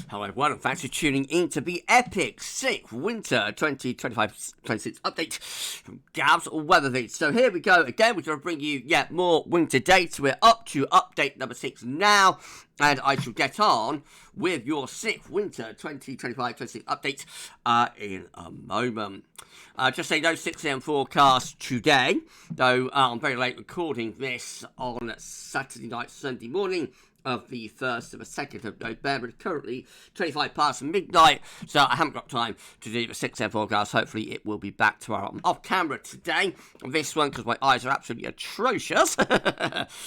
Hello everyone, and thanks for tuning in to the epic 6th Winter 2025-26 update from GavsWeatherVids. So here we go again, we're going to bring you yet more winter data. We're up to update number 6 now, and I shall get on with your 6th Winter 2025-26 update in a moment. Just say no 6 a.m. forecast today, though I'm very late recording this on Saturday night, Sunday morning of the 1st of the 2nd of November. It's currently 25 past midnight, so I haven't got time to do the 6 a.m. forecast. Hopefully it will be back tomorrow. I'm off camera today on this one because my eyes are absolutely atrocious.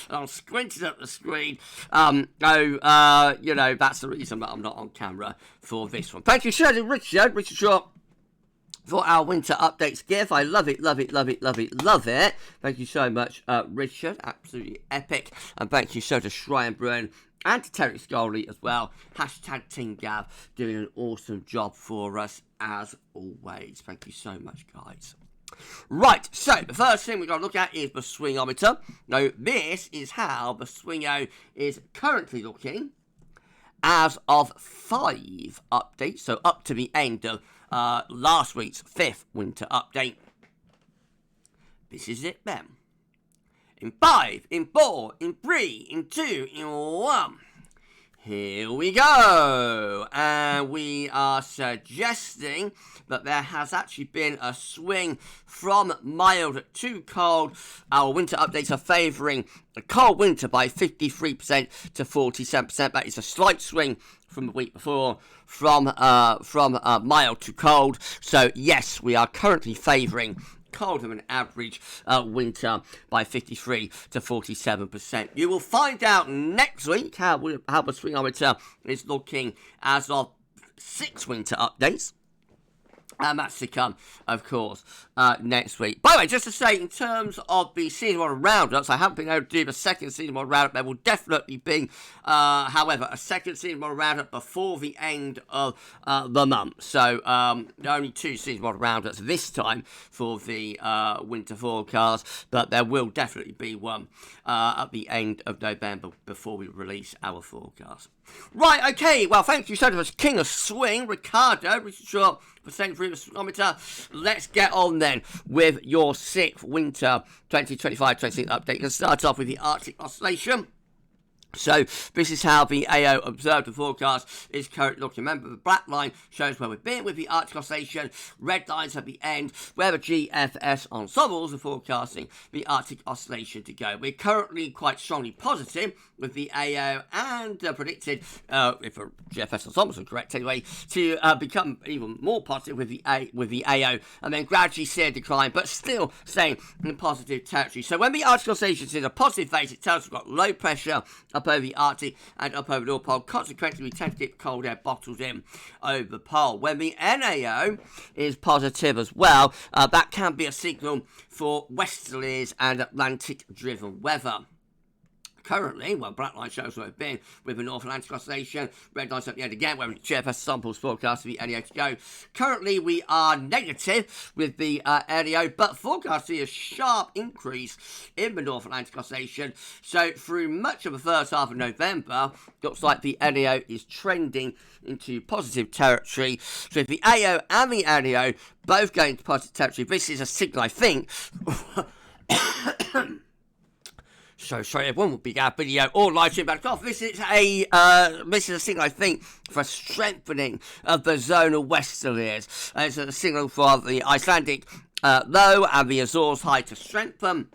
I'm squinting at the screen. You know, that's the reason that I'm not on camera for this one. Thank you, Richard Shaw, for our winter updates gift. I love it. Thank you so much, Richard. Absolutely epic. And thank you so to Shrine Bruin and to Terry Scully as well. Hashtag Team Gav doing an awesome job for us as always. Thank you so much, guys. Right, so the first thing we're going to look at is the Swingometer. Now, this is how the Swingo is currently looking as of 5 updates, so up to the end of last week's 5th winter update. This is it then. In 5, in 4, in 3, in 2, in 1. Here we go. And we are suggesting that there has actually been a swing from mild to cold. Our winter updates are favouring a cold winter by 53% to 47%. That is a slight swing from the week before, from mild to cold. So yes, we are currently favouring colder than average winter by 53 to 47%. You will find out next week how the Swingometer is looking as of 6 winter updates. And that's to come, of course, next week. By the way, just to say, in terms of the Season 1 roundups, I haven't been able to do the second Season 1 roundup. There will definitely be, however, a second Season 1 roundup before the end of the month. So, only 2 Season 1 roundups this time for the winter forecast, but there will definitely be one at the end of November before we release our forecast. Right, okay, well, thank you so much, King of Swing, Ricardo, Richard Shaw, for sending through the Swingometer. Let's get on then with your 6th Winter 2025-26 update. Let's start off with the Arctic Oscillation. So, this is how the AO observed the forecast is currently looking. Remember, the black line shows where we've been with the Arctic Oscillation. Red lines at the end, where the GFS ensembles are forecasting the Arctic Oscillation to go. We're currently quite strongly positive with the AO and predicted, if the GFS ensembles are correct anyway, to become even more positive with the AO, and then gradually see a decline, but still staying in positive territory. So, when the Arctic Oscillation is in a positive phase, it tells us we've got low pressure up over the Arctic and up over the North Pole. Consequently, we tend to get cold air bottled in over the pole. When the NAO is positive as well, that can be a signal for westerlies and Atlantic-driven weather. Currently, well, black line shows where we've been with the North Atlantic Oscillation. Red lines at the end again, where the GFS samples forecast the NAO to go. Currently, we are negative with the NAO, but forecast to see a sharp increase in the North Atlantic Oscillation. So, through much of the first half of November, looks like the NAO is trending into positive territory. So, if the AO and the NAO both go into positive territory, this is a signal, I think. So sorry, everyone will be our video or live stream back off. This is a signal, I think, for strengthening of the zonal westerlies. It's a signal for the Icelandic low and the Azores high to strengthen,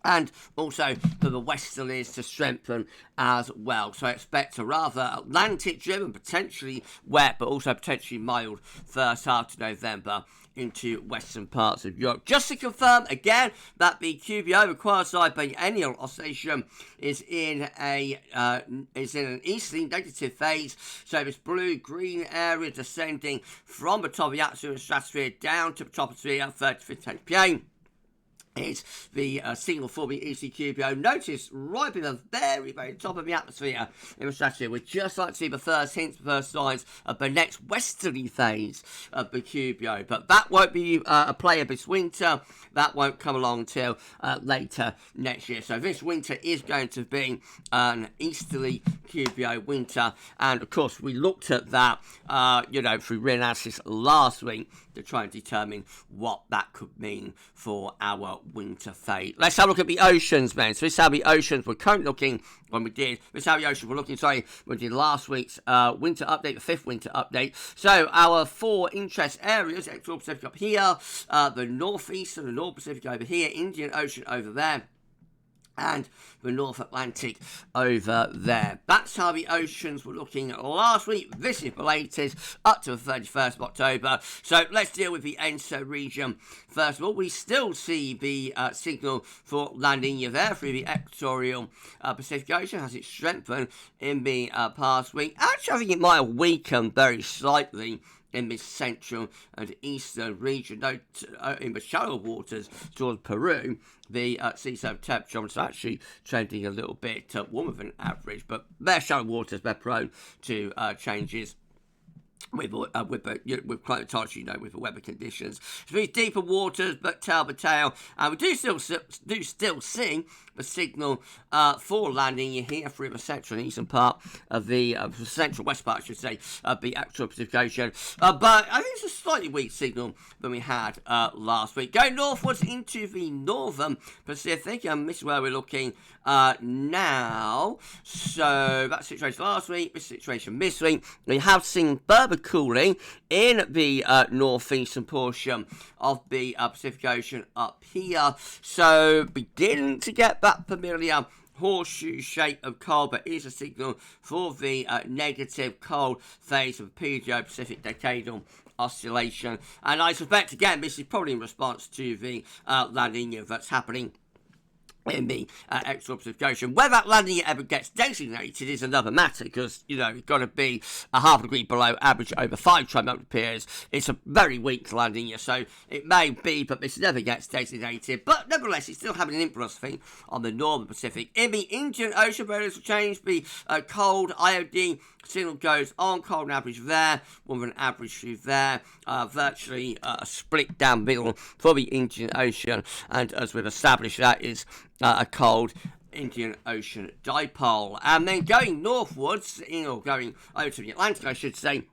and also for the westerlies to strengthen as well. So I expect a rather Atlantic-driven, potentially wet, but also potentially mild first half to November into western parts of Europe. Just to confirm again that the QBO, the quasi biennial oscillation, is in an easterly negative phase. So this blue-green area descending from the top of the atmosphere and stratosphere down to the troposphere at 35th 10 pm. is the signal for the ECQPO. Notice right in the very, very top of the atmosphere in the stratosphere, we're just like to see the first hints, the first signs of the next westerly phase of the QPO. But that won't be a player this winter. That won't come along till later next year. So this winter is going to be an easterly QPO winter. And of course, we looked at that, through reanalysis last week to try and determine what that could mean for our winter fate. Let's have a look at the oceans, man. So this is how the oceans were currently looking when we did. This is how the oceans were looking, when we did last week's winter update, the 5th winter update. So our 4 interest areas, Equatorial Pacific up here, the northeast and the North Pacific over here, Indian Ocean over there, and the North Atlantic over there. That's how the oceans were looking last week. This is the latest, up to the 31st of October. So let's deal with the ENSO region. First of all, we still see the signal for La Nina there through the equatorial Pacific Ocean. Has it strengthened in the past week? Actually, I think it might have weakened very slightly in the central and eastern region. Though in the shallow waters towards Peru, the sea surface temperature is actually trending a little bit warmer than average, but their shallow waters, they're prone to changes with climatology, with the weather conditions. So these deeper waters, but tail by tail, and we do still see the signal for La Nina here through the central and eastern part of the central west part, I should say, of the actual Pacific Ocean. But I think it's a slightly weak signal than we had last week. Going northwards into the northern Pacific, and this is where we're looking now. So that situation last week, this situation this week, we have seen further cooling in the northeastern portion of the Pacific Ocean up here. So beginning to get that familiar horseshoe shape of cold, but is a signal for the negative cold phase of the Pacific decadal oscillation. And I suspect, again, this is probably in response to the La Nina that's happening in the equatorial Pacific Ocean. Whether that La Nina ever gets designated is another matter, because, it's got to be a half a degree below average over 5 trimester periods. It's a very weak La Nina, so it may be, but this never gets designated. But nevertheless, it's still having an influence, I think, on the northern Pacific. In the Indian Ocean, very little change. The cold IOD signal goes on, cold and average there, warmer than average through there, virtually a split down middle for the Indian Ocean, and as we've established, that is a cold Indian Ocean dipole. And then going northwards, going over to the Atlantic, I should say,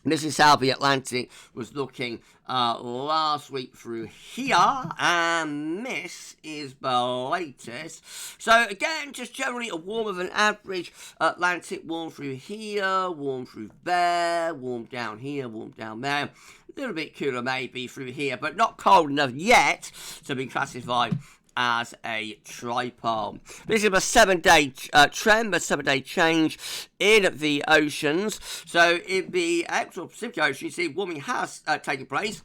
this is how the Atlantic was looking last week through here, and this is the latest. So again, just generally a warmer than average Atlantic, warm through here, warm through there, warm down here, warm down there. A little bit cooler maybe through here, but not cold enough yet to be classified as a tripole. This is a 7-day trend, a 7-day change in the oceans. So in the actual Pacific Ocean, you see warming has taken place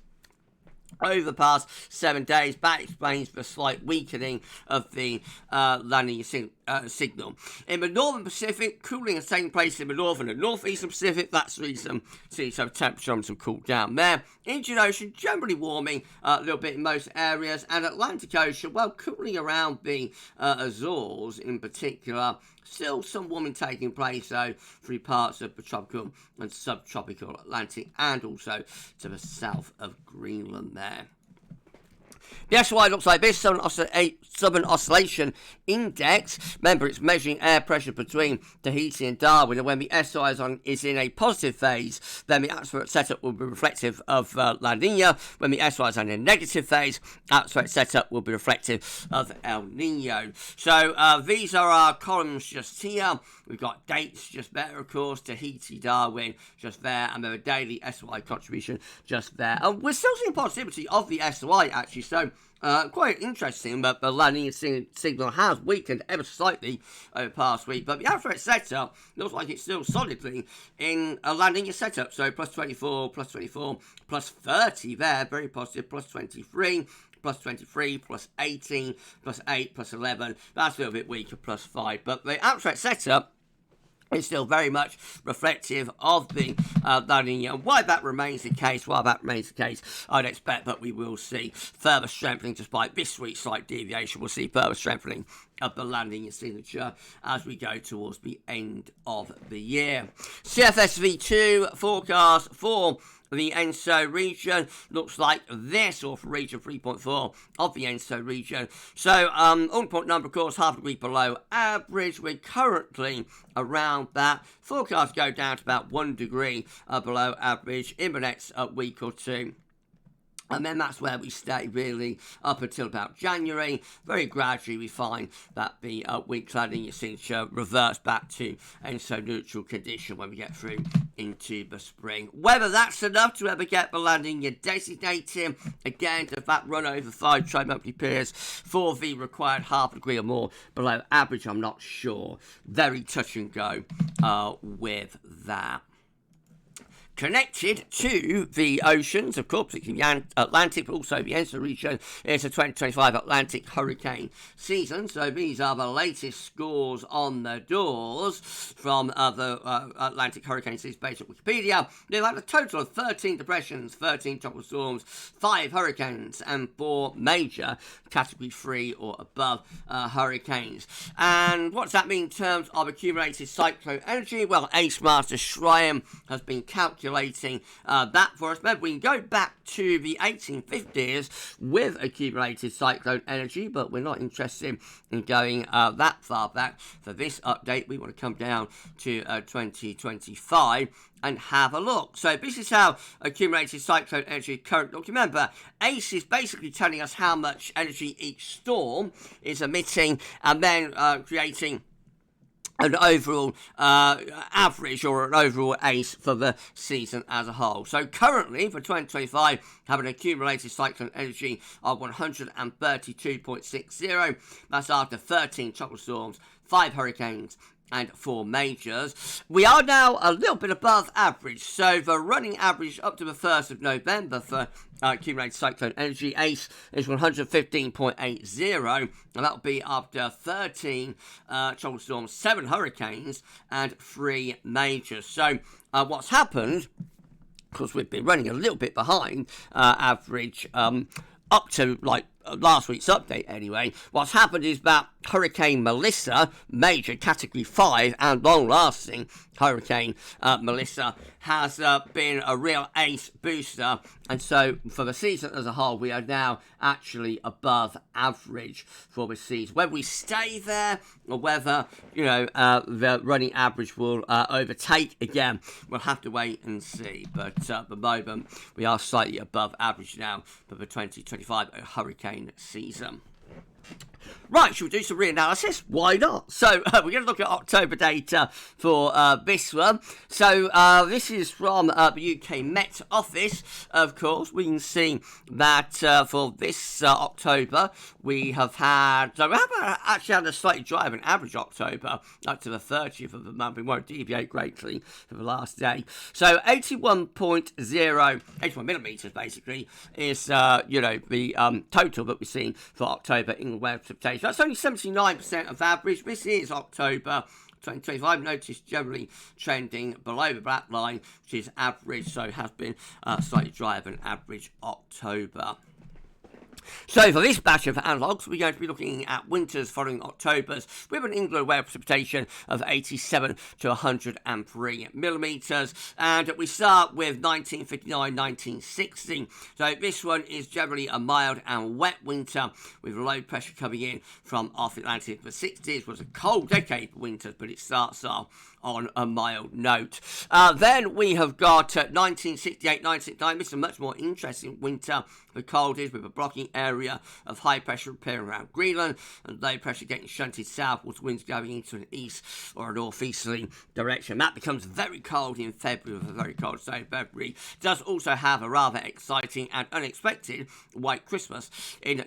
over the past 7 days. That explains the slight weakening of the La Nina signal. In the northern Pacific, cooling has taken place in the northern and northeastern Pacific. That's the reason so temperature will cool down there. Indian Ocean generally warming a little bit in most areas, and Atlantic Ocean, well, cooling around the Azores in particular. Still some warming taking place, though, through parts of the tropical and subtropical Atlantic, and also to the south of Greenland there. The SOI looks like this, Southern Oscillation Index. Remember, it's measuring air pressure between Tahiti and Darwin, and when the SOI is in a positive phase, then the atmospheric setup will be reflective of La Nina. When the SOI is in a negative phase, atmospheric setup will be reflective of El Nino. So these are our columns just here. We've got dates just there, of course, Tahiti, Darwin just there, and then a daily SOI contribution just there. And we're still seeing positivity of the SOI, actually, so quite interesting, but the La Nina signal has weakened ever slightly over the past week, but the atmospheric setup looks like it's still solidly in a La Nina setup, so plus 24, plus 24, plus 30 there, very positive, plus 23, plus 23, plus 18, plus 8, plus 11, that's a little bit weaker, plus 5, but the atmospheric setup is still very much reflective of the La Nina. And why that remains the case, I'd expect that we will see further strengthening despite this week's slight deviation. We'll see further strengthening of the La Nina signature as we go towards the end of the year. CFSV2 forecast for the ENSO region looks like this, or for region 3.4 of the ENSO region. So, on point number, of course, half a degree below average. We're currently around that. Forecast go down to about 1 degree below average in the next week or two. And then that's where we stay, really, up until about January. Very gradually, we find that the weak cladding signature reverts back to ENSO neutral condition when we get through into the spring. Whether that's enough to ever get the landing you're designating, again, does that run over 5 tri-monthly periods for the required half a degree or more below average? I'm not sure. Very touch and go with that. Connected to the oceans, of course, particularly the Atlantic, but also the ENSO region, is the 2025 Atlantic hurricane season. So these are the latest scores on the doors from the Atlantic hurricane season based on Wikipedia. They've had a total of 13 depressions, 13 tropical storms, 5 hurricanes, and 4 major Category 3 or above hurricanes. And what's that mean in terms of accumulated cyclone energy? Well, Ace Master Shrine has been calculating that for us. Remember, we can go back to the 1850s with accumulated cyclone energy, but we're not interested in going that far back. For this update, we want to come down to 2025 and have a look. So this is how accumulated cyclone energy currently looks. Remember, ACE is basically telling us how much energy each storm is emitting and then creating an overall average or an overall ACE for the season as a whole. So currently for 2025, have an accumulated cyclone energy of 132.60. That's after 13 tropical storms, 5 hurricanes, and 4 majors. We are now a little bit above average, so the running average up to the 1st of November for accumulated cyclone energy ACE is 115.80, and that'll be after 13 tropical storms, 7 hurricanes, and 3 majors. So what's happened, because we've been running a little bit behind average up to like last week's update anyway, what's happened is that Hurricane Melissa, major Category 5 and long-lasting Hurricane Melissa, has been a real ace booster, and so for the season as a whole, we are now actually above average for the season. Whether we stay there or whether, the running average will overtake again, we'll have to wait and see, but at the moment, we are slightly above average now for the 2025 hurricane season. Right, should we do some reanalysis? Why not? So, we're going to look at October data for this one. So, this is from the UK Met Office, of course. We can see that for this October, we have actually had a slightly drier than average October, up to the 30th of the month. We won't deviate greatly for the last day. So, 81 millimetres, basically, is, the total that we're seeing for October in weather precipitation. That's only 79% of average. This is October 2025. Notice generally trending below the black line, which is average, so has been slightly drier than average October. So for this batch of analogues, we're going to be looking at winters following Octobers with an England weather precipitation of 87 to 103 millimetres. And we start with 1959-1960. So this one is generally a mild and wet winter with low pressure coming in from off the Atlantic. The 60s was a cold decade for winters, but it starts off on a mild note. Then we have got 1968-1969. This is a much more interesting winter. The cold is with a blocking area of high pressure appearing around Greenland and low pressure getting shunted southwards, winds going into an east or a northeasterly direction. That becomes very cold in February with a very cold day. February does also have a rather exciting and unexpected white Christmas in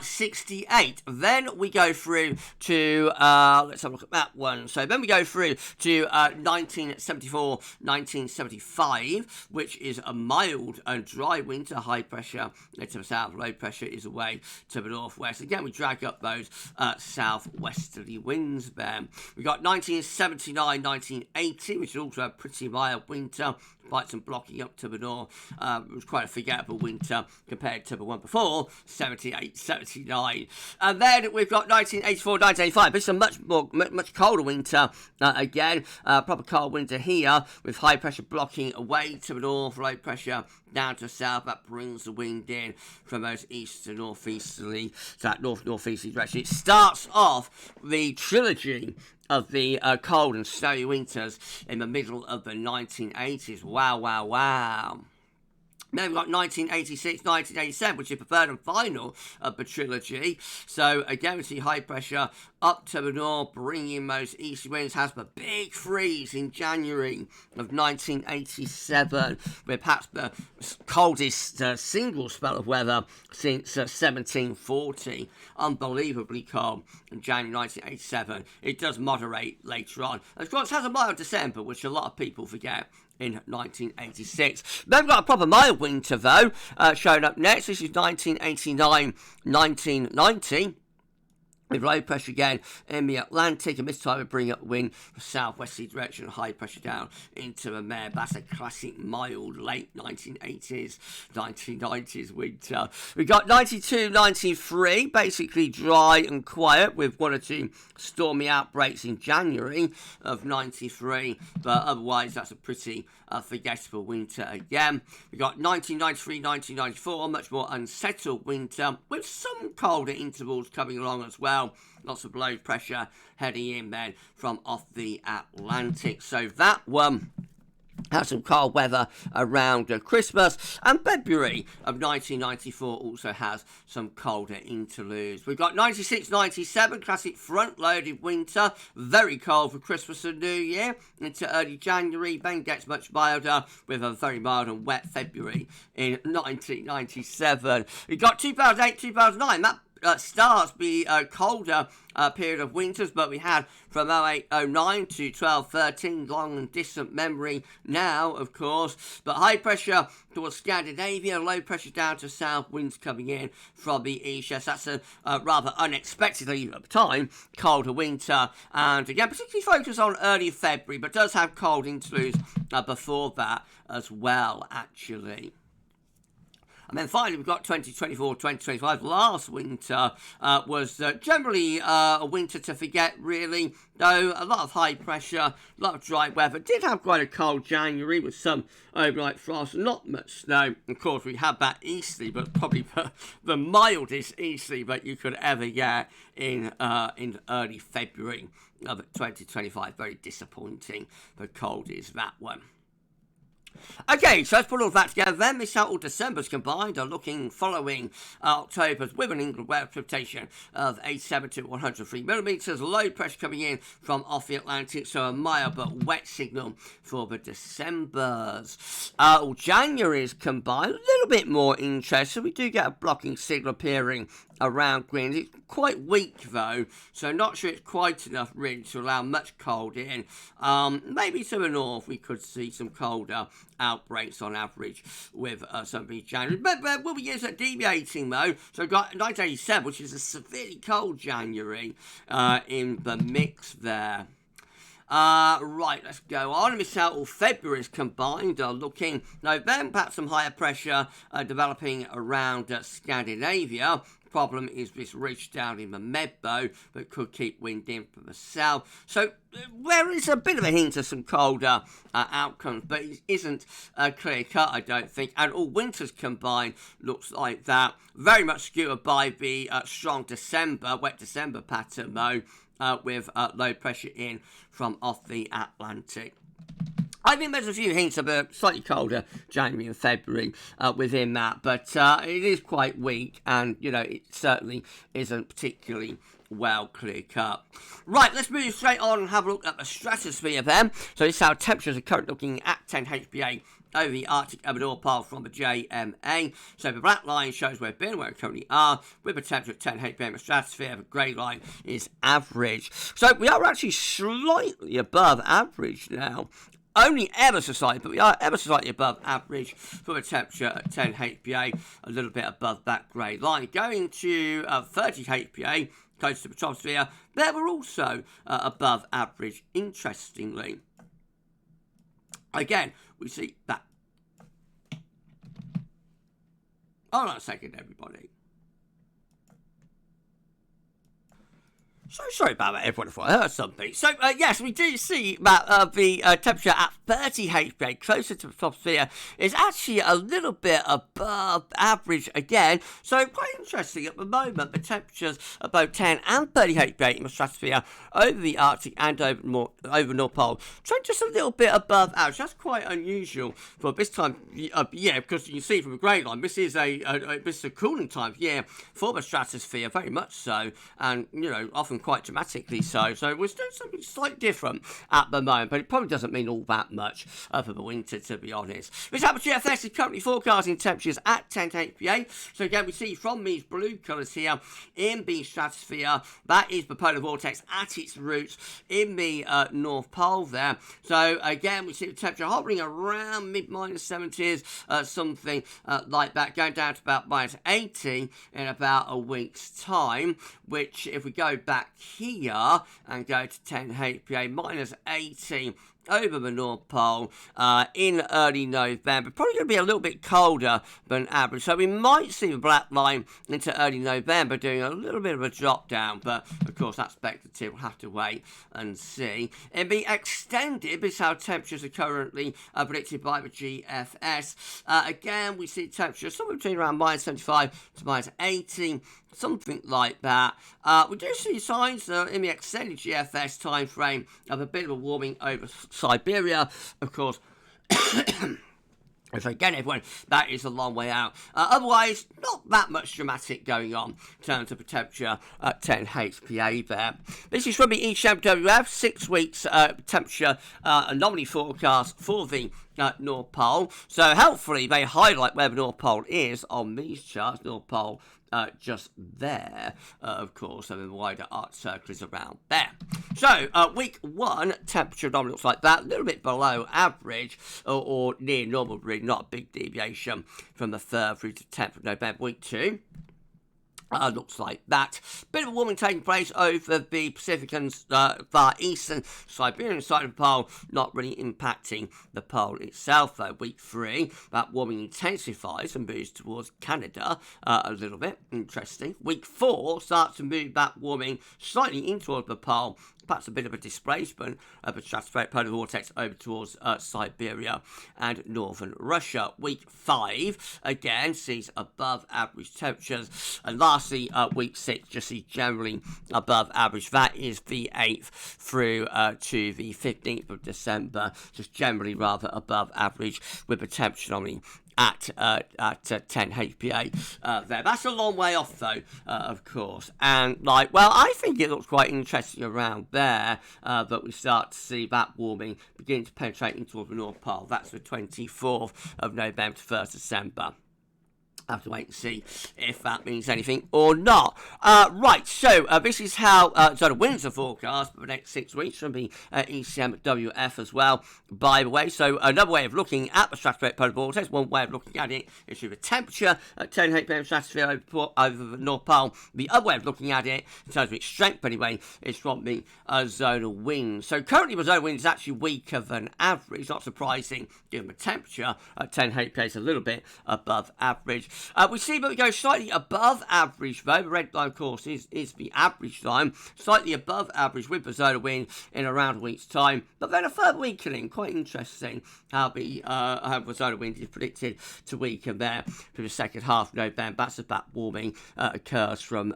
68. Then we go through to, let's have a look at that one. So then we go through to 1974, 1975, which is a mild and dry winter. High pressure to the south, low pressure is away to the northwest. Again, we drag up those southwesterly winds there. We got 1979, 1980, which is also a pretty mild winter. Despite some blocking up to the north. It was quite a forgettable winter compared to the one before, 78, 79. And then we've got 1984, 1985. This is a much colder winter. Again, proper cold winter here with high pressure blocking away to the north, low pressure down to the south. That brings the wind in from those east to northeasterly, so that northeasterly direction. It starts off the trilogy of the cold and snowy winters in the middle of the 1980s. Wow, wow, wow. Then we've got 1986, 1987, which is the third and final of the trilogy. So again, we see high pressure up to the north, bringing those east winds. Has the big freeze in January of 1987, with perhaps the coldest single spell of weather since 1740. Unbelievably cold in January 1987. It does moderate later on. Of course, it has a mild December, which a lot of people forget, in 1986. Then we've got a proper mild winter, though, showing up next. This is 1989, 1990. With low pressure again in the Atlantic, and this time we bring up wind from southwesterly direction, high pressure down into the Med. That's a classic mild late 1980s, 1990s winter. We got 92, 93, basically dry and quiet with one or two stormy outbreaks in January of 93, but otherwise that's a pretty forgettable winter again. We got 1993, 1994, much more unsettled winter with some colder intervals coming along as well. Lots of low pressure heading in then from off the Atlantic. So that one had some cold weather around Christmas, and February of 1994 also has some colder interludes. We've got 96, 97, classic front-loaded winter, very cold for Christmas and New Year into early January, then gets much milder with a very mild and wet February in 1997. We've got 2008, 2009, that starts the colder period of winters, but we had from 08, 09 to 12, 13, long and distant memory now, of course. But high pressure towards Scandinavia, low pressure down to south, winds coming in from the east. Yes, that's a rather unexpectedly, at the time, colder winter. And again, particularly focused on early February, but does have cold interludes before that as well, actually. And then finally, we've got 2024, 2025. Last winter was generally a winter to forget, really. Though a lot of high pressure, a lot of dry weather. Did have quite a cold January with some overnight frost, not much snow. Of course, we had that easterly, but probably the mildest easterly that you could ever get in early February of 2025. Very disappointing. The cold is that one. Okay, so let's put all that together then. This out all December's combined are following October's with an England weather precipitation of 87 to 103 millimetres. Low pressure coming in from off the Atlantic, so a mild but wet signal for the Decembers. January's combined, a little bit more interest, so we do get a blocking signal appearing around Greenwich. It's quite weak though, so not sure it's quite enough really to allow much cold in. Maybe to the north we could see some colder outbreaks on average with some of these January. But we'll be deviating though. So we've got 1987, which is a severely cold January in the mix there. Right, let's go on. Miss out all February's combined are looking November, perhaps some higher pressure developing around Scandinavia. Problem is this ridge down in the Med though that could keep wind in from the south. So there is a bit of a hint of some colder outcomes, but it isn't clear cut, I don't think. And all winters combined looks like that. Very much skewed by the strong December, wet December pattern though, with low pressure in from off the Atlantic. I think there's a few hints of a slightly colder January and February within that, but it is quite weak, and, you know, it certainly isn't particularly well clear cut. Right, let's move straight on and have a look at the stratosphere then. So this is how temperatures are currently looking at 10 HPA over the Arctic and North Pole from the JMA. So the black line shows where we've been, where we currently are, with a temperature at 10 ppm in the stratosphere. The grey line is average. So we are actually slightly above average now. Only ever so slightly, but we are ever so slightly above average for a temperature at 10 HPA, a little bit above that grey line. Going to 30 HPA, close to the troposphere, there we're also above average, interestingly. Again, we see that. Hold on a second, everybody. So sorry about that, everyone, if I heard something. So, yes, we do see that the temperature at 30 HPA, closer to the troposphere, is actually a little bit above average again. So, quite interesting at the moment, the temperatures at both 10 and 30 HPA in the stratosphere over the Arctic and over the North Pole, trend just a little bit above average. That's quite unusual for this time of year, because you can see from the grey line, this is a cooling time of year for the stratosphere, very much so, and, you know, often quite dramatically so. So we're doing something slightly different at the moment, but it probably doesn't mean all that much for the winter, to be honest. This atmosphere GFS is currently forecasting temperatures at 10 HPA. So again, we see from these blue colours here in the stratosphere, that is the polar vortex at its roots in the North Pole there. So again, we see the temperature hovering around mid-minus 70s, something like that, going down to about minus 80 in about a week's time, which if we go back here and go to 10 HPA, minus 80 over the North Pole in early November. Probably going to be a little bit colder than average, so we might see the black line into early November doing a little bit of a drop down, but of course that's speculative. We'll have to wait and see. It'll be extended. This is how temperatures are currently predicted by the GFS. Again, we see temperatures somewhere between around minus 75 to minus 80, something like that. We do see signs in the extended GFS time frame of a bit of a warming over Siberia, of course. So again, everyone, that is a long way out. Otherwise, not that much dramatic going on in terms of the temperature at 10 HPA there. This is from the GWV 6 weeks temperature anomaly forecast for the North Pole. So hopefully they highlight where the North Pole is on these charts. North Pole just there, of course, and then the wider arc circle is around there. So, week 1, temperature anomaly looks like that, a little bit below average, or near normal, really not a big deviation from the 3rd through to 10th of November. Week 2, looks like that. Bit of a warming taking place over the Pacific and far eastern Siberian side of the pole, not really impacting the pole itself though. Week 3, that warming intensifies and moves towards Canada a little bit. Interesting. Week 4 starts to move that warming slightly in towards the pole, perhaps a bit of a displacement of a stratospheric polar vortex over towards Siberia and northern Russia. Week 5, again, sees above average temperatures. And lastly, week 6 just sees generally above average. That is the 8th through to the 15th of December, just generally rather above average, with the temperature anomaly at 10 HPA there. That's a long way off though, of course, and I think it looks quite interesting around there that we start to see that warming begin to penetrate into the North Pole. That's the 24th of November to 1st December. Have to wait and see if that means anything or not. Right, so this is how solar winds are forecast for the next 6 weeks from the ECMWF as well, by the way. So another way of looking at the stratospheric polar vortex, one way of looking at it is through the temperature at 10 HPA stratosphere over the North Pole. The other way of looking at it, in terms of its strength anyway, is from the zonal winds. So currently the zonal wind is actually weaker than average, not surprising given the temperature at 10 HPA is a little bit above average. We see that we go slightly above average though. The red line, of course, is the average line. Slightly above average with the zonal wind in around a week's time. But then a further weakening. Quite interesting how the zonal wind is predicted to weaken there for the second half of November. That's as that warming occurs from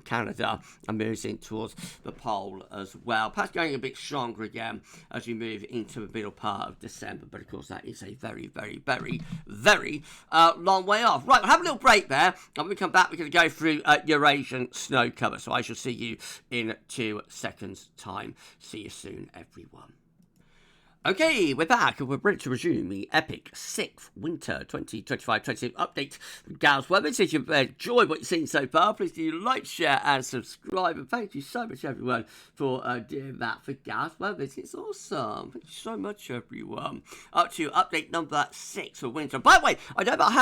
Canada and moves in towards the pole as well. Perhaps going a bit stronger again as we move into the middle part of December. But of course, that is a very, very, very, very long way off. Right, we'll have a little break there, and when we come back, we're going to go through Eurasian snow cover. So I shall see you in 2 seconds' time. See you soon, everyone. Okay, we're back and we're ready to resume the epic 6th Winter 2025-26 update from GavsWeatherVids. If you've enjoyed what you've seen so far, please do like, share and subscribe. And thank you so much, everyone, for doing that for GavsWeatherVids. It's awesome. Thank you so much, everyone. Up to update number 6 for Winter. By the way, I know that I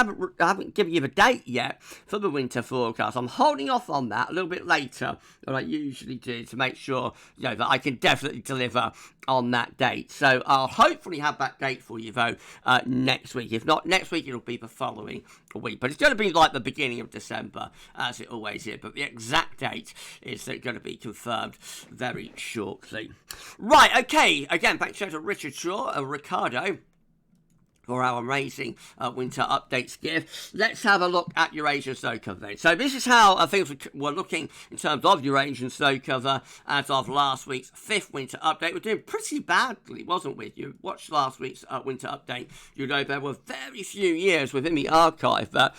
haven't given you the date yet for the Winter forecast. I'm holding off on that a little bit later than I usually do to make sure that I can definitely deliver on that date. So I'll hopefully have that date for you, though, next week. If not next week, it'll be the following week. But it's going to be like the beginning of December, as it always is. But the exact date is going to be confirmed very shortly. Right, okay. Again, thanks to Richard Shaw and Ricardo for our amazing winter updates give. Let's have a look at Eurasian snow cover then. So this is how things were looking in terms of Eurasian snow cover as of last week's 5th winter update. We're doing pretty badly, wasn't we? You watched last week's winter update. You know, there were very few years within the archive that,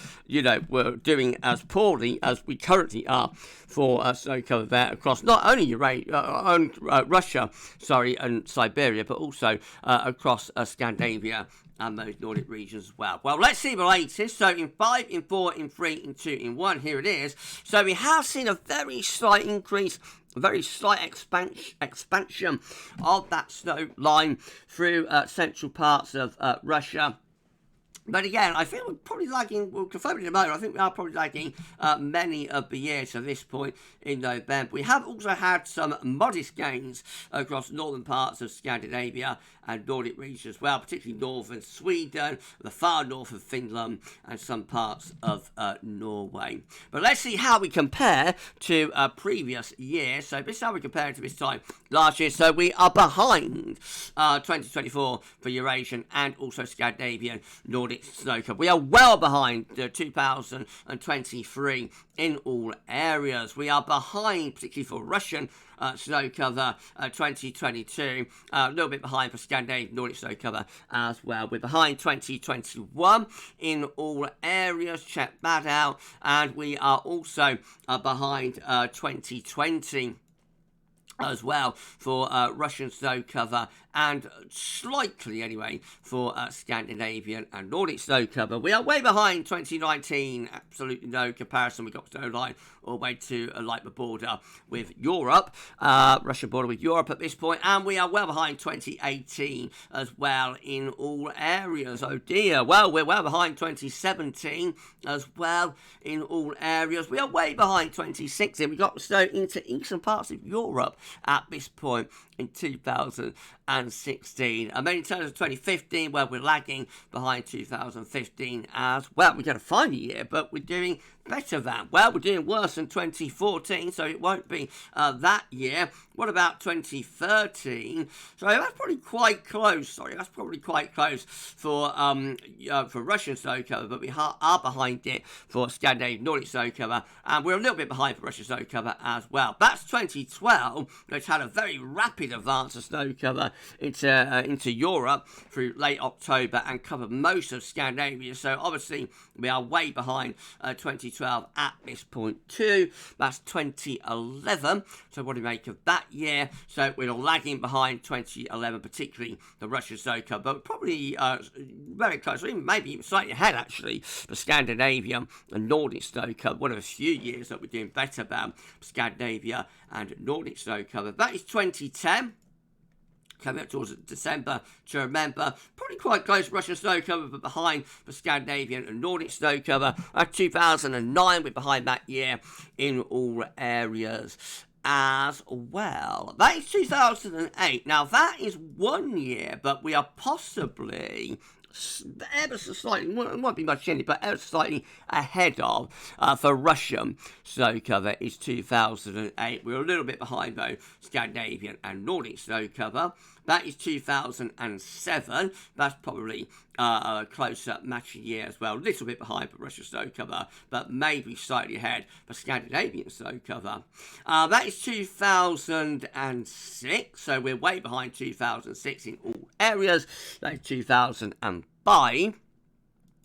were doing as poorly as we currently are for snow cover there across not only Russia, and Siberia, but also across Scandinavia and those Nordic regions as well. Well, let's see the latest. So in 5, in 4, in 3, in 2, in 1, here it is. So we have seen a very slight increase, a very slight expansion of that snow line through central parts of Russia. But again, I think we're probably lagging, we'll confirm it in a moment, I think we are probably lagging many of the years at this point in November. We have also had some modest gains across northern parts of Scandinavia and Nordic regions as well, particularly northern Sweden, the far north of Finland, and some parts of Norway. But let's see how we compare to previous years. So this is how we compare to this time last year. So we are behind 2024 for Eurasian and also Scandinavian Nordic snow cover. We are well behind 2023 in all areas. We are behind, particularly for Russian snow cover 2022, a little bit behind for Scandinavian Nordic snow cover as well. We're behind 2021 in all areas, check that out, and we are also behind 2020 as well for Russian snow cover, and slightly anyway for Scandinavian and Nordic snow cover. We are way behind 2019, absolutely no comparison. We got snow line all the way to like the border with Europe, Russian border with Europe at this point, and we are well behind 2018 as well in all areas. Oh dear, well, we're well behind 2017 as well in all areas. We are way behind 2016. We got snow into eastern parts of Europe at this point in 2016. And then in terms of 2015, well, we're lagging behind 2015 as well. We're going to find a year, but we're doing better than. Well, we're doing worse than 2014, so it won't be that year. What about 2013? So that's probably quite close. That's probably quite close for Russian snow cover, but we are behind it for Scandinavian Nordic snow cover, and we're a little bit behind for Russian snow cover as well. That's 2012, which had a very rapid advance of snow cover into Europe through late October and covered most of Scandinavia. So obviously we are way behind 2012 at this point too. That's 2011. So what do we make of that year? So we're lagging behind 2011, particularly the Russian snow cover, but probably very close, or even maybe even slightly ahead actually, the Scandinavian and Nordic snow cover. One of a few years that we're doing better about Scandinavia and Nordic snow cover. That is 2010. Coming up towards December to remember. Probably quite close to Russian snow cover, but behind the Scandinavian and Nordic snow cover. 2009, we're behind that year in all areas as well. That is 2008. Now, that is 1 year, but we are possibly ever so slightly, it won't be much in it, but ever so slightly ahead of for Russian snow cover is 2008. We're a little bit behind though Scandinavian and Nordic snow cover. That is 2007. That's probably a closer matching year as well. A little bit behind for Russian snow cover, but maybe slightly ahead for Scandinavian snow cover. That is 2006, so we're way behind 2006 in all areas. That is 2005.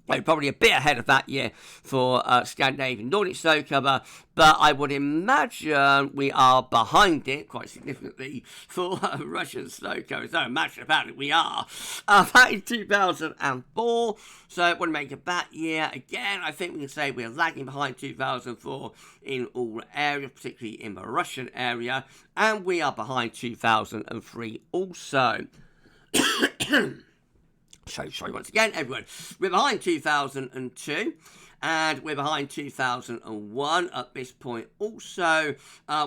Probably a bit ahead of that year for Scandinavian Nordic snow cover, but I would imagine we are behind it quite significantly for Russian snow cover. So imagine about it, we are. Back in 2004, so it wouldn't make a bad year. Again, I think we can say we're lagging behind 2004 in all areas, particularly in the Russian area, and we are behind 2003 also. So sorry once again, everyone. We're behind 2002, and we're behind 2001 at this point. Also,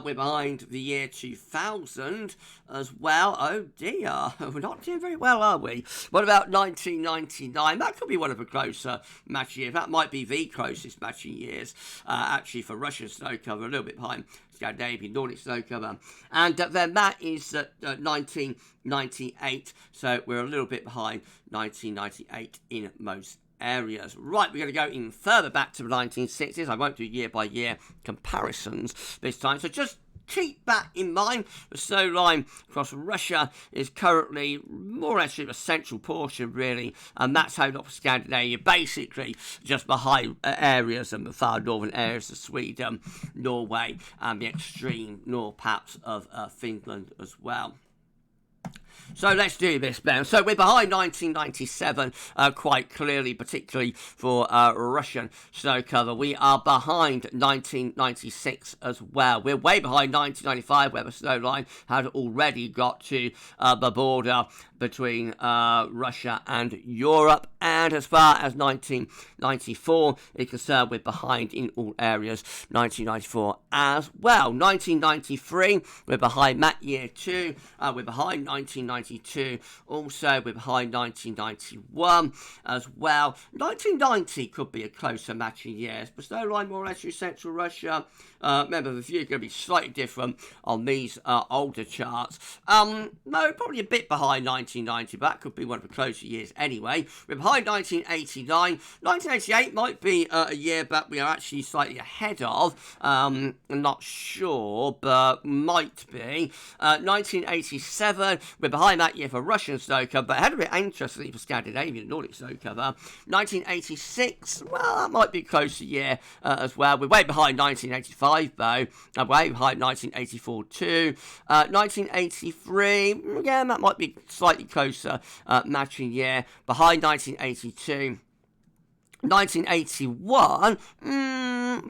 we're behind the year 2000 as well. Oh dear, we're not doing very well, are we? What about 1999? That could be one of the closer matching years. That might be the closest matching years, actually, for Russian snow cover, a little bit behind Scandinavian Nordic snow cover. And then that is 1998, so we're a little bit behind 1998 in most areas. Right, we're going to go even further back to the 1960s. I won't do year-by-year comparisons this time, so just keep that in mind. The snow line across Russia is currently more or less a central portion, really, and that's how not for Scandinavia, basically just the high areas and the far northern areas of Sweden, Norway, and the extreme north perhaps of Finland as well. So let's do this, Ben. So we're behind 1997 quite clearly, particularly for Russian snow cover. We are behind 1996 as well. We're way behind 1995, where the snow line had already got to the border between Russia and Europe. And as far as 1994 is concerned, we're behind in all areas. 1994 as well. 1993, we're behind that year too. We're behind 1992. Also, we're behind 1991 as well. 1990 could be a closer matching year. But snow line more or less through central Russia. Remember, the view is going to be slightly different on these older charts. No, probably a bit behind 1990, but that could be one of the closer years anyway. We're behind 1989. 1988 might be a year that we are actually slightly ahead of. I'm not sure, but might be. 1987, we're behind that year for Russian snow cover, but ahead of it, interestingly, for Scandinavian Nordic snow cover. 1986, well, that might be a closer year as well. We're way behind 1985. Though, way behind 1984 too. 1983, again, that might be slightly closer matching year. Behind 1982. 1981,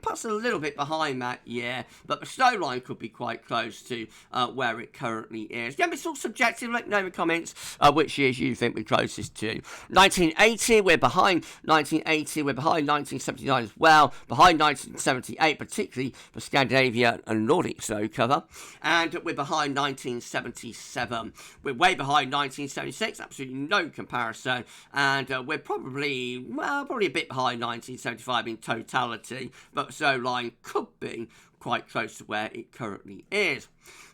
perhaps a little bit behind that year, but the snow line could be quite close to where it currently is. Again, it's all subjective. Let me know in the comments which years you think we're closest to. 1980, we're behind 1980, we're behind 1979 as well, behind 1978, particularly for Scandinavia and Nordic snow cover, and we're behind 1977. We're way behind 1976, absolutely no comparison, and we're probably a bit behind 1975 in totality, but the snow line could be quite close to where it currently is.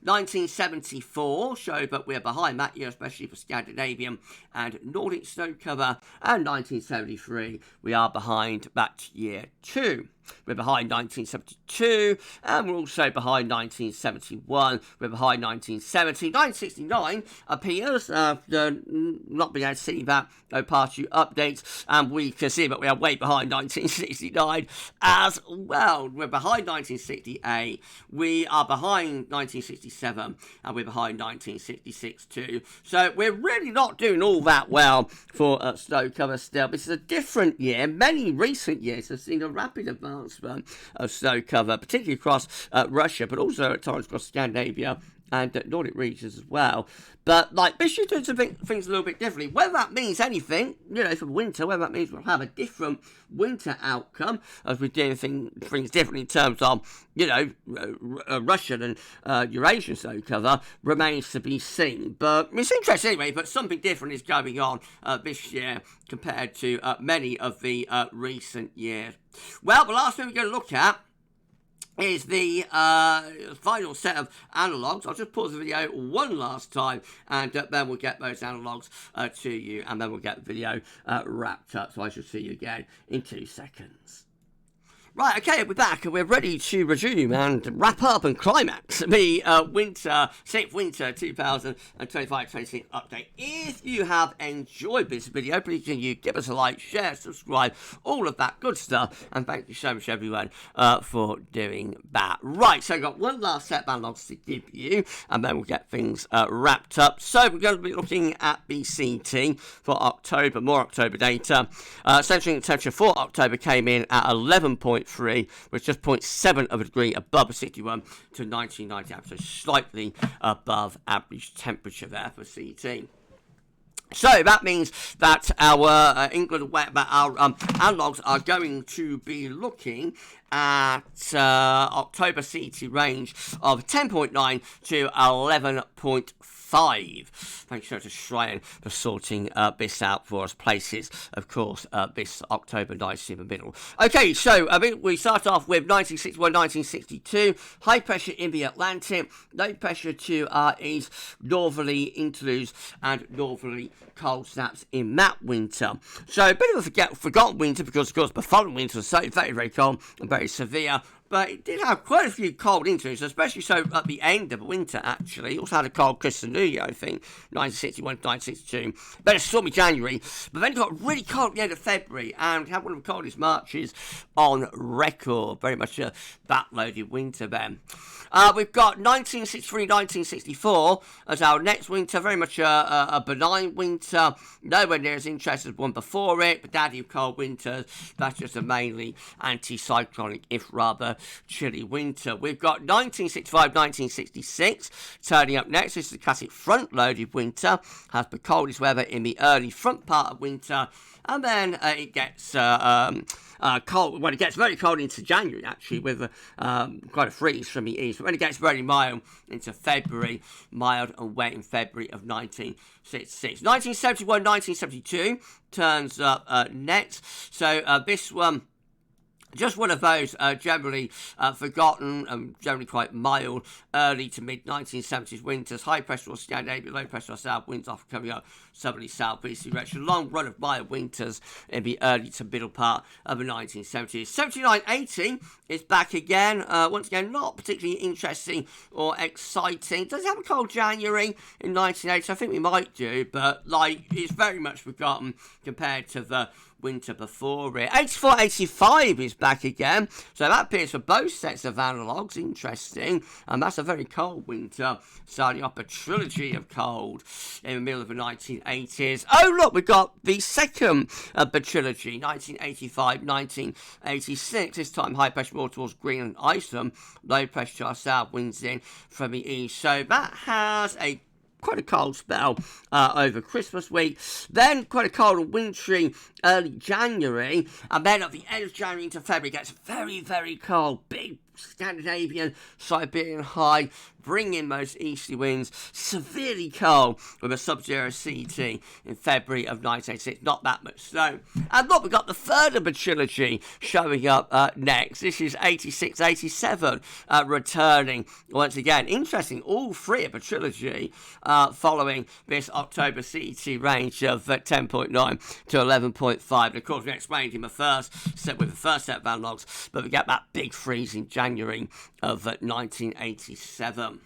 1974 showed that we're behind that year, especially for Scandinavian and Nordic snow cover, and 1973 we are behind that year too. We're behind 1972, and we're also behind 1971. We're behind 1970. 1969 appears not being able to see that partial updates, and we can see that we are way behind 1969 as well. We're behind 1968. We are behind 1967, and we're behind 1966 too. So we're really not doing all that well for snow cover still. This is a different year. Many recent years have seen a rapid advancement of snow cover, particularly across Russia, but also at times across Scandinavia and Nordic regions as well. But like this year's doing some things a little bit differently. Whether that means anything, for winter, whether that means we'll have a different winter outcome as we're doing things differently in terms of, Russian and Eurasian snow cover remains to be seen. But it's interesting anyway, but something different is going on this year compared to many of the recent years. Well, the last thing we're going to look at is the final set of analogues. I'll just pause the video one last time, and then we'll get those analogues to you, and then we'll get the video wrapped up. So I shall see you again in 2 seconds. Right, okay, we're back and we're ready to resume and wrap up and climax the sixth winter 2025-26 update. If you have enjoyed this video, please can you give us a like, share, subscribe, all of that good stuff, and thank you so much everyone for doing that. Right, so I've got one last set of analogs to give you, and then we'll get things wrapped up. So we're going to be looking at the CT for October, more October data. Central temperature for October came in at 11.3, which is just 0.7 of a degree above the 61 to 1990 average, so slightly above average temperature there for CT. So that means that our England analogs are going to be looking at October CT range of 10.9 to 11.5. Thanks so much to Shrine for sorting this out for us. Places, of course, this October nice in the middle. Okay, so we start off with 1961, 1962. High pressure in the Atlantic, low pressure to our east, northerly interludes and northerly cold snaps in that winter. So a bit of a forgotten winter because, of course, the following winter was so very, very cold and very severe. But it did have quite a few cold interludes, especially so at the end of the winter, actually. It also had a cold Christmas New Year, I think, 1961 to 1962. Then a stormy January, but then it got really cold at the end of February and had one of the coldest Marches on record. Very much a backloaded winter then. We've got 1963, 1964 as our next winter. Very much a benign winter. Nowhere near as interesting as one before it. But daddy of cold winters. That's just a mainly anticyclonic, if rather chilly winter. We've got 1965, 1966 turning up next. This is the classic front-loaded winter. Has the coldest weather in the early front part of winter. And then it gets cold. Well, it gets very cold into January, actually, with quite a freeze from the east. But when it gets very mild into February, mild and wet in February of 1966. 1971, 1972 turns up next. So this one, just one of those generally forgotten and generally quite mild early to mid 1970s winters. High pressure or Scandinavia, low pressure or south winds often coming up southerly southeasterly direction. Long run of mild winters in the early to middle part of the 1970s. 79-80 is back again. Once again, not particularly interesting or exciting. Does it have a cold January in 1980? I think we might do, but it's very much forgotten compared to the winter before it. 84-85 is back again, so that appears for both sets of analogues. Interesting, and that's a very cold winter, starting off a trilogy of cold in the middle of the 1980s. Oh look, we've got the second of the trilogy, 1985-1986. This time high pressure more towards Greenland and Iceland, low pressure to our south, winds in from the east. So that has quite a cold spell over Christmas week, then quite a cold and wintry early January, and then at the end of January into February it gets very, very cold, big Scandinavian, Siberian high, bring in most easterly winds, severely cold with a sub-zero CT in February of 1986, not that much snow. And look, we've got the third of the trilogy showing up next. This is 86-87 returning once again. Interesting, all three of the trilogy following this October CT range of 10.9 to 11.5. And of course, we explained in the first set with the first set of analogs, but we get that big freeze in January of 1987.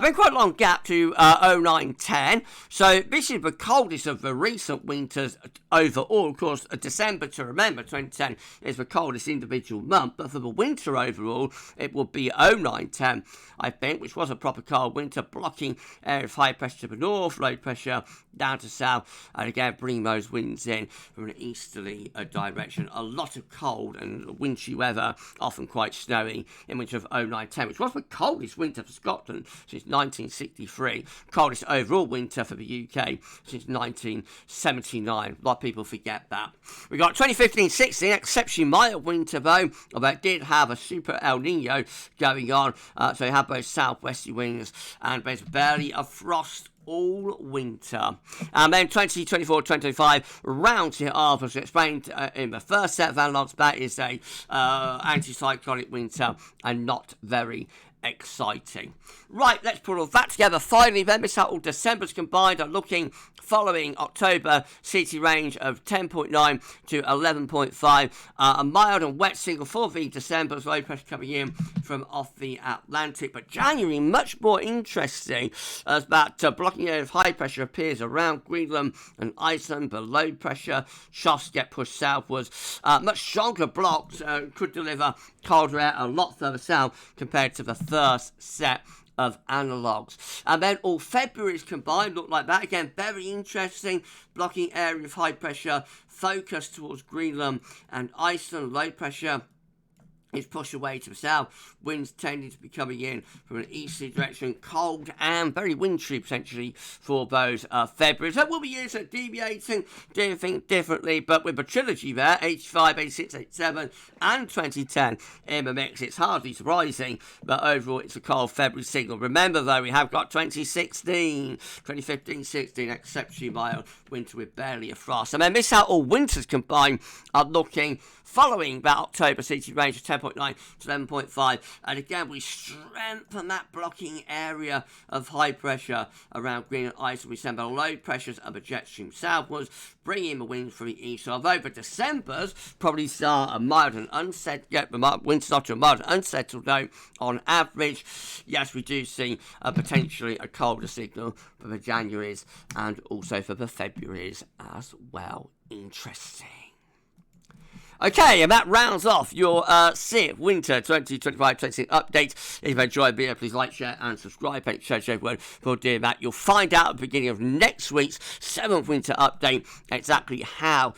Been quite a long gap to 09-10, so this is the coldest of the recent winters overall. Of course, December, to remember, 2010 is the coldest individual month, but for the winter overall, it will be 09-10, I think, which was a proper cold winter, blocking areas of high pressure to the north, low pressure down to south, and again, bringing those winds in from an easterly direction. A lot of cold and wintry weather, often quite snowy, in winter of 09-10, which was the coldest winter for Scotland since 1963, coldest overall winter for the UK since 1979. A lot of people forget that. We got 2015-16, exceptionally mild winter though, although it did have a super El Nino going on, so you have both southwesterly winds and barely a frost all winter. And then 2024, 2025, round to half, as explained in the first set of analogues, that is a anticyclonic winter and not very exciting. Right, let's put all that together. Finally, then, this how all December's combined are looking following October CT range of 10.9 to 11.5. A mild and wet single for the December's low pressure coming in from off the Atlantic. But January, much more interesting as that blocking area of high pressure appears around Greenland and Iceland. The low pressure shafts get pushed southwards. Much stronger blocks could deliver colder air a lot further south compared to the first set of analogues. And then all February's combined look like that. Again, very interesting. Blocking area of high pressure focused towards Greenland and Iceland. Low pressure is pushed away to the south. Winds tending to be coming in from an easterly direction. Cold and very wintry potentially for those February. So we'll be using deviating, doing things differently, but with the trilogy there, 85, 86, 87 and 2010 in the mix, it's hardly surprising that overall it's a cold February signal. Remember though, we have got 2016, 2015, 16, exceptionally mild winter with barely a frost. And then this how all winters combined are looking following that October CT range of 10.9 to 11.5. And again, we strengthen that blocking area of high pressure around Greenland and Iceland. We send the low pressures of a jet stream southwards, bringing the wind from the east. So although the December's probably start a mild and unsettled, the winds start to a mild and unsettled note on average. Yes, we do see potentially a colder signal for the January's and also for the February's as well. Interesting. Okay, and that rounds off your SIP Winter 2025-26 update. If you've enjoyed the video, please like, share, and subscribe. Thank you so much for doing that. You'll find out at the beginning of next week's 7th Winter update exactly how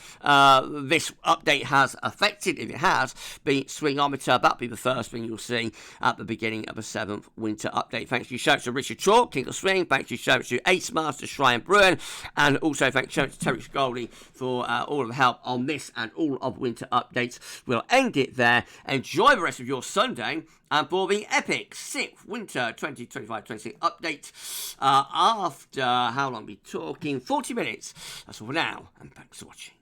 this update has affected, if it has, the Swingometer. That'll be the first thing you'll see at the beginning of the 7th Winter update. Thanks to you to Richard Chalk, King of Swing. Thanks to you to Ace Master, Shrine Bruin. And also thanks to Terry Goldie for all of the help on this and all of Winter updates. We'll end it there. Enjoy the rest of your Sunday and for the epic 6th Winter 2025-26 update after how long are we talking? 40 minutes. That's all for now, and thanks for watching.